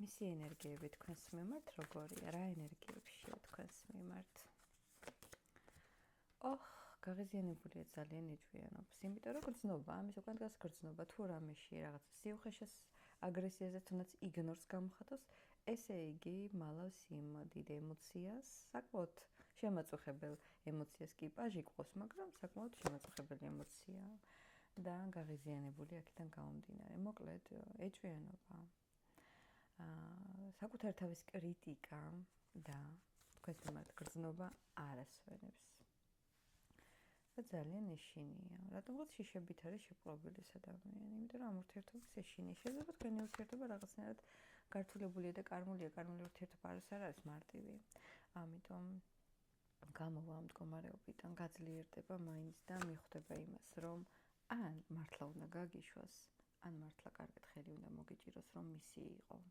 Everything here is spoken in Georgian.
მისი ენერგიები თქვენს მიმართ როგორია? რა ენერგიებშია თქვენს მიმართ? გაღიზიანებულია ძალიან იჭვიანობს. იმიტომ რომ გრძნობა, ამის უკან დგას გრძნობა, თუ რამეში რაღაც სიუხეშეს აგრესიაზე თუნდაც იგნორს გამოხატავს, ესე იგი მალავს იმ დიდ ემოციას, საკმაოდ შემაწუხებელ ემოციას კი პაჟი ყავს, მაგრამ საკმაოდ შემაწუხებელი ემოციაა და გაღიზიანებული აქედან გამომდინარე. მოკლედ, ეჭვიანობა. საკუთარ თავის კრიტიკა და თქვენს მიმართ გრძნობა არ ასვენებს. და ძალიან ეშინია. რატომღაც შიშებით არის შეპყრობილი ეს ადამიანი? იმიტომ რომ ამ ურთიერთობის ეშინია. შეიძლება თქვენი ურთიერთობა რაღაცნაირად გართულებულია და კარმული ურთიერთობა არ არის მარტივი. ამიტომ გამოვა ამ მდგომარეობიდან, გაძლიერდება მაინც და მიხვდება იმას, რომ ან მართლა უნდა გაგიშვას, ან მართლა კარგად ხელი უნდა მოგიჭიროს, რომ მისი იყო.